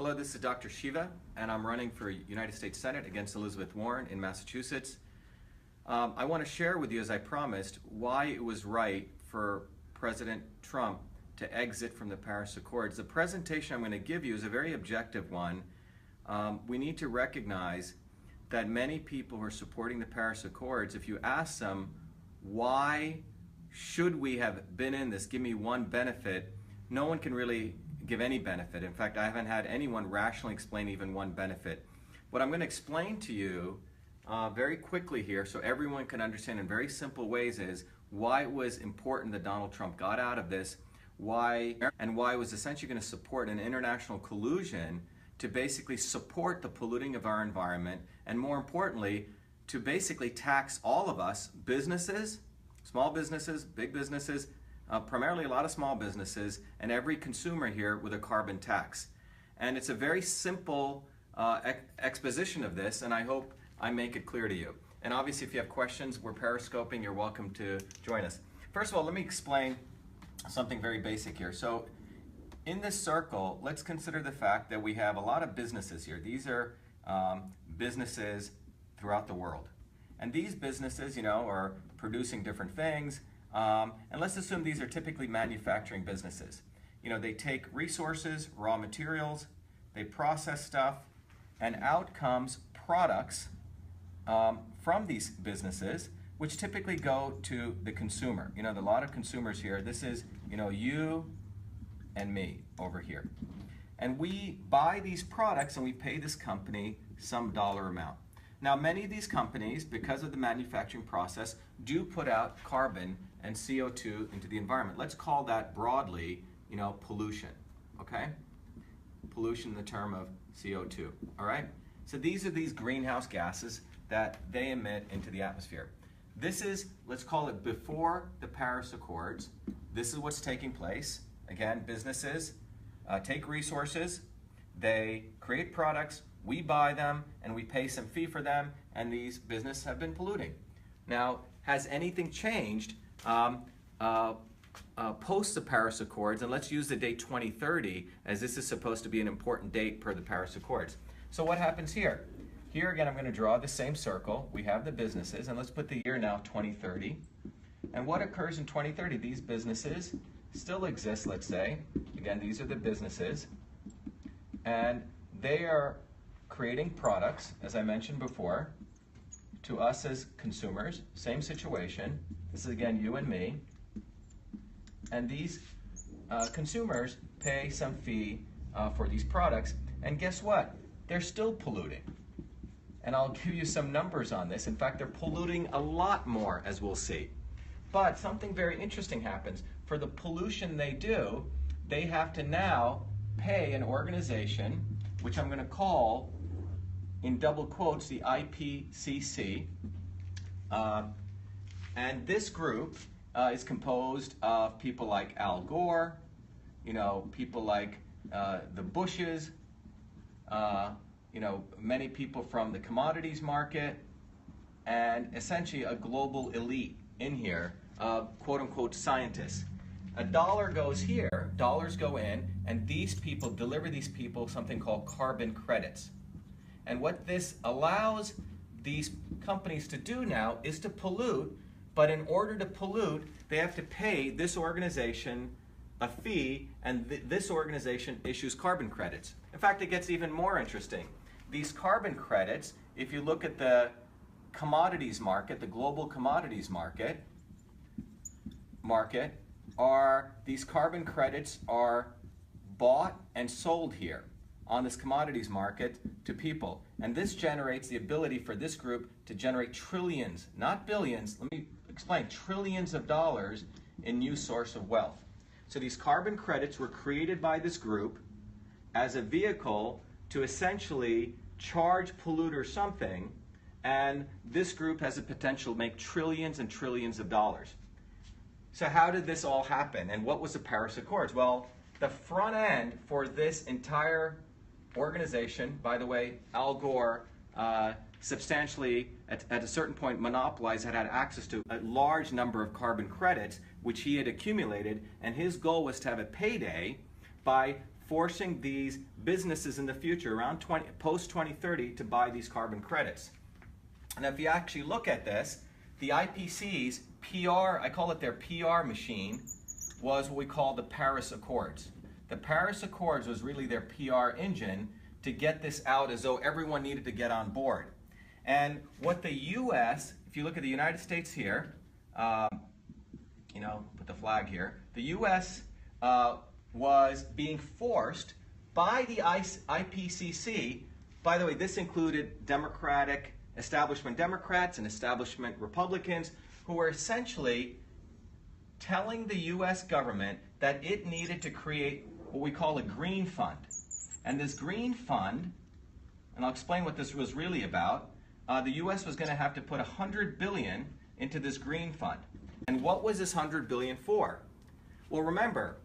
Hello, this is Dr. Shiva, and I'm running for United States Senate against Elizabeth Warren in Massachusetts. I want to share with you, as I promised, why it was right for President Trump to exit from the Paris Accords. The presentation I'm going to give you is a very objective one. We need to recognize that many people who are supporting the Paris Accords, if you ask them, why should we have been in this, give me one benefit, no one can really give any benefit. In fact, I haven't had anyone rationally explain even one benefit. What I'm going to explain to you very quickly here so everyone can understand in very simple ways is why it was important that Donald Trump got out of this, why it was essentially going to support an international collusion to basically support the polluting of our environment, and more importantly, to basically tax all of us, businesses, small businesses, big businesses, primarily a lot of small businesses, and every consumer here with a carbon tax. And it's a very simple exposition of this, and I hope I make it clear to you. And obviously, if you have questions, we're periscoping, you're welcome to join us. First of all, let me explain something very basic here. So in this circle, let's consider the fact that we have a lot of businesses here. These are businesses throughout the world. And these businesses, are producing different things. And let's assume these are typically manufacturing businesses. They take resources, raw materials, they process stuff, and out comes products from these businesses, which typically go to the consumer. A lot of consumers here. This is, you and me over here. And we buy these products and we pay this company some dollar amount. Now, many of these companies, because of the manufacturing process, do put out carbon and CO2 into the environment. Let's call that broadly, pollution, okay? Pollution in the term of CO2, all right? So these are these greenhouse gases that they emit into the atmosphere. This is, let's call it before the Paris Accords. This is what's taking place. Again, businesses take resources, they create products, we buy them, and we pay some fee for them, and these businesses have been polluting. Now, has anything changed post the Paris Accords? And let's use the date 2030, as this is supposed to be an important date per the Paris Accords. So what happens here? Here again, I'm going to draw the same circle. We have the businesses, and let's put the year now 2030. And what occurs in 2030? These businesses still exist, let's say. Again, these are the businesses. And they are creating products, as I mentioned before, to us as consumers. Same situation. This is, again, you and me. And these consumers pay some fee for these products. And guess what? They're still polluting. And I'll give you some numbers on this. In fact, they're polluting a lot more, as we'll see. But something very interesting happens. For the pollution they do, they have to now pay an organization, which I'm going to call, in double quotes, the IPCC. And this group is composed of people like Al Gore, people like the Bushes, many people from the commodities market, and essentially a global elite in here of quote-unquote scientists. A dollar goes here, dollars go in, and these people deliver these people something called carbon credits. And what this allows these companies to do now is to pollute, but in order to pollute, they have to pay this organization a fee, and this organization issues carbon credits. In fact, it gets even more interesting. These carbon credits, if you look at the commodities market, the global commodities market, these carbon credits are bought and sold here on this commodities market to people. And this generates the ability for this group to generate trillions, not billions, let me explain, trillions of dollars in new source of wealth. So these carbon credits were created by this group as a vehicle to essentially charge polluters something, and this group has the potential to make trillions and trillions of dollars. So how did this all happen, and what was the Paris Accords? Well, the front end for this entire organization, by the way, Al Gore substantially, at a certain point, monopolized, had access to a large number of carbon credits, which he had accumulated, and his goal was to have a payday by forcing these businesses in the future, around post-2030, to buy these carbon credits. And if you actually look at this, the IPCC's PR, I call it their PR machine, was what we call the Paris Accords. The Paris Accords was really their PR engine to get this out as though everyone needed to get on board. And what the U.S., if you look at the United States here, put the flag here, the U.S. Was being forced by the IPCC. By the way, this included establishment Democrats and establishment Republicans, who were essentially telling the U.S. government that it needed to create what we call a green fund. And this green fund, and I'll explain what this was really about, the U.S. was going to have to put $100 billion into this green fund. And what was this $100 billion for? Well, remember,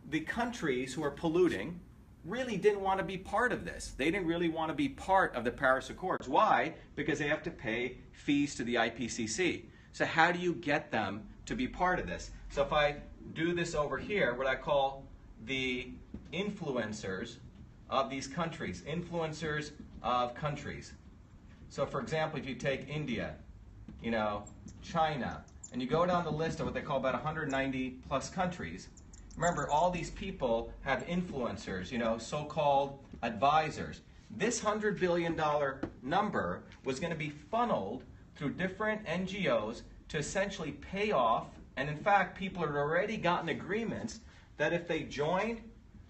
the countries who are polluting really didn't want to be part of this. They didn't really want to be part of the Paris Accords. Why? Because they have to pay fees to the IPCC. So how do you get them to be part of this? So if I do this over here, what I call the influencers of these countries, influencers of countries. So for example, if you take India, China, and you go down the list of what they call about 190 plus countries, remember, all these people have influencers, so-called advisors. This $100 billion number was going to be funneled through different NGOs to essentially pay off, and in fact, people had already gotten agreements that if they joined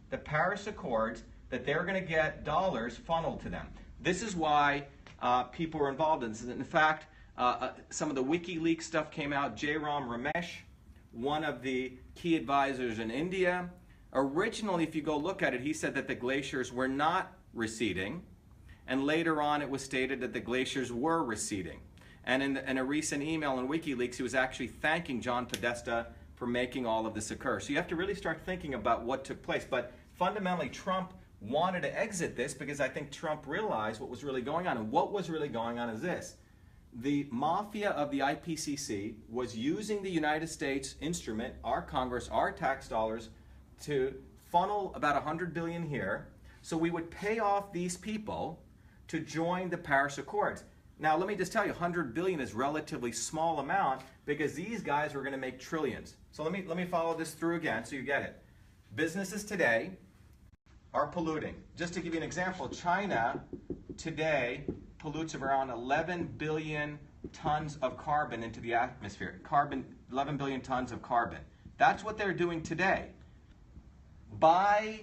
the Paris Accords, that they're going to get dollars funneled to them. This is why people were involved in this. In fact, some of the WikiLeaks stuff came out. Jairam Ramesh, one of the key advisors in India. Originally, if you go look at it, he said that the glaciers were not receding, and later on it was stated that the glaciers were receding. And in a recent email in WikiLeaks, he was actually thanking John Podesta for making all of this occur. So you have to really start thinking about what took place. But fundamentally, Trump wanted to exit this because I think Trump realized what was really going on. And what was really going on is this. The mafia of the IPCC was using the United States instrument, our Congress, our tax dollars, to funnel about $100 billion here, so we would pay off these people to join the Paris Accords. Now, let me just tell you, $100 billion is a relatively small amount because these guys were going to make trillions. So let me follow this through again so you get it. Businesses today are polluting. Just to give you an example, China today pollutes around 11 billion tons of carbon into the atmosphere. 11 billion tons of carbon. That's what they're doing today. By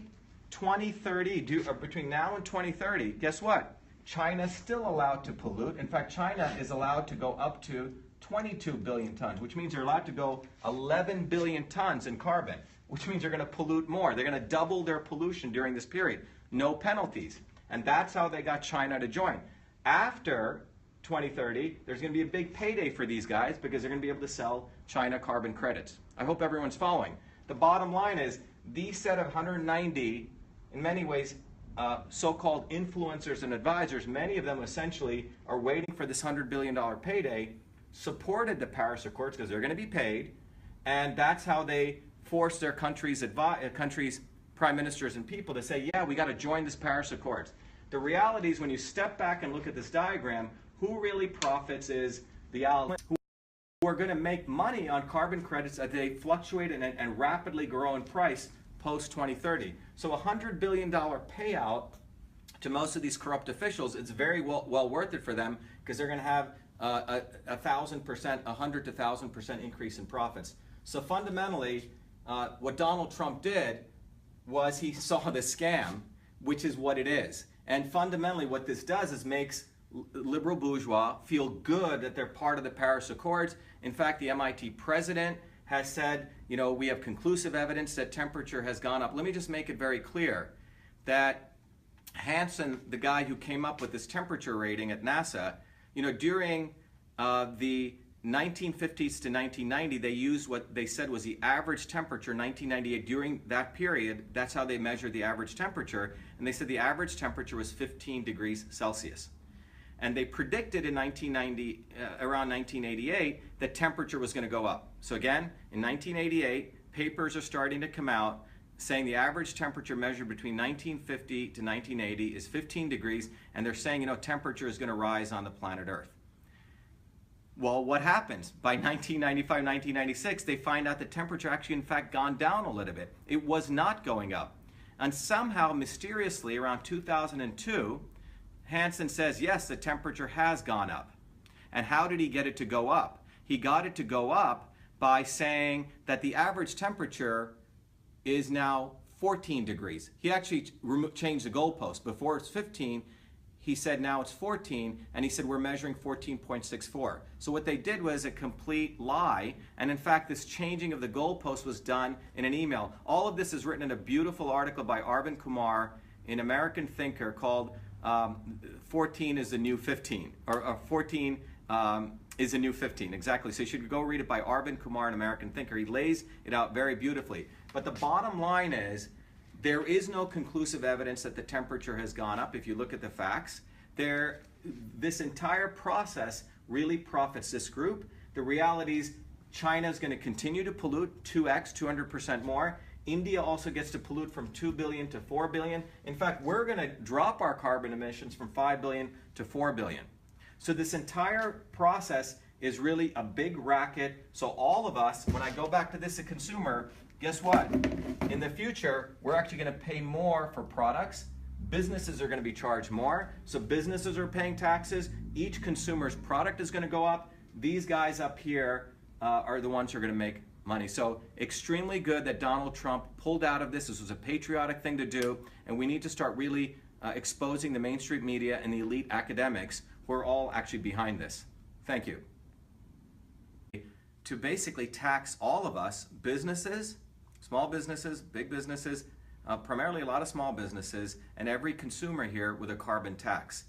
2030, or between now and 2030, guess what? China's still allowed to pollute. In fact, China is allowed to go up to 22 billion tons, which means they're allowed to go 11 billion tons in carbon, which means they're going to pollute more. They're going to double their pollution during this period. No penalties. And that's how they got China to join. After 2030, there's going to be a big payday for these guys because they're going to be able to sell China carbon credits. I hope everyone's following. The bottom line is these set of 190, in many ways, so-called influencers and advisors, many of them essentially are waiting for this $100 billion payday, supported the Paris Accords because they're going to be paid, and that's how they force their countries' prime ministers and people to say, yeah, we got to join this Paris Accords. The reality is when you step back and look at this diagram, who really profits is the allies who are going to make money on carbon credits as they fluctuate and rapidly grow in price post-2030. So a $100 billion payout to most of these corrupt officials, it's very well worth it for them because they're going to have a 1,000%, 100 to 1,000% increase in profits. So fundamentally, what Donald Trump did was he saw the scam, which is what it is. And fundamentally what this does is makes liberal bourgeois feel good that they're part of the Paris Accords. In fact, the MIT president has said, we have conclusive evidence that temperature has gone up. Let me just make it very clear that Hansen, the guy who came up with this temperature rating at NASA, during the 1950s to 1990, they used what they said was the average temperature 1998. During that period, that's how they measured the average temperature, and they said the average temperature was 15 degrees Celsius. And they predicted in around 1988 that temperature was going to go up. So again, in 1988, papers are starting to come out saying the average temperature measured between 1950 to 1980 is 15 degrees, and they're saying, temperature is going to rise on the planet Earth. Well, what happens? By 1995, 1996, they find out the temperature actually, in fact, gone down a little bit. It was not going up. And somehow, mysteriously, around 2002, Hansen says, yes, the temperature has gone up. And how did he get it to go up? He got it to go up by saying that the average temperature is now 14 degrees. He actually changed the goalpost. Before it's 15, he said now it's 14, and he said we're measuring 14.64. So what they did was a complete lie, and in fact this changing of the goalpost was done in an email. All of this is written in a beautiful article by Arvind Kumar in American Thinker called 14 is the new 15, or 14 is the new 15, exactly. So you should go read it by Arvind Kumar in American Thinker. He lays it out very beautifully. But the bottom line is, there is no conclusive evidence that the temperature has gone up. If you look at the facts, this entire process really profits this group. The reality is China is going to continue to pollute 2x, 200% more. India also gets to pollute from 2 billion to 4 billion. In fact, we're going to drop our carbon emissions from 5 billion to 4 billion. So this entire process is really a big racket. So all of us, when I go back to this as a consumer, guess what? In the future, we're actually going to pay more for products. Businesses are going to be charged more. So businesses are paying taxes. Each consumer's product is going to go up. These guys up here are the ones who are going to make money. So extremely good that Donald Trump pulled out of this. This was a patriotic thing to do. And we need to start really exposing the mainstream media and the elite academics who are all actually behind this. Thank you. To basically tax all of us, businesses, small businesses, big businesses, primarily a lot of small businesses, and every consumer here with a carbon tax.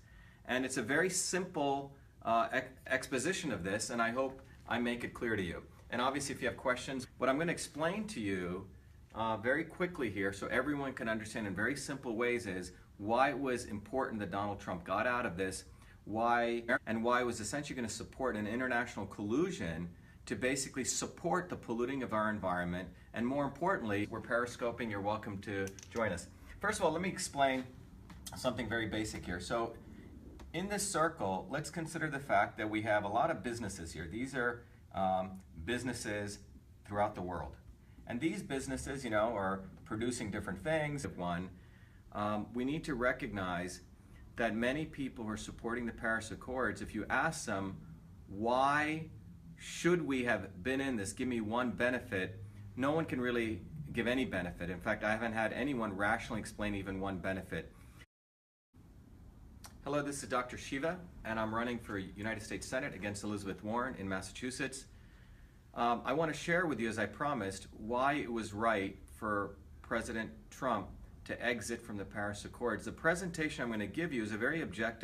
And it's a very simple exposition of this, and I hope I make it clear to you. And obviously if you have questions, what I'm going to explain to you very quickly here so everyone can understand in very simple ways is why it was important that Donald Trump got out of this, why it was essentially going to support an international collusion to basically support the polluting of our environment, and more importantly, we're periscoping, you're welcome to join us. First of all, let me explain something very basic here. So in this circle, let's consider the fact that we have a lot of businesses here. These are businesses throughout the world. And these businesses, are producing different things. We need to recognize that many people who are supporting the Paris Accords, if you ask them, why should we have been in this? Give me one benefit. No one can really give any benefit. In fact, I haven't had anyone rationally explain even one benefit. Hello, this is Dr. Shiva, and I'm running for United States Senate against Elizabeth Warren in Massachusetts. I want to share with you, as I promised, why it was right for President Trump to exit from the Paris Accords. The presentation I'm going to give you is a very objective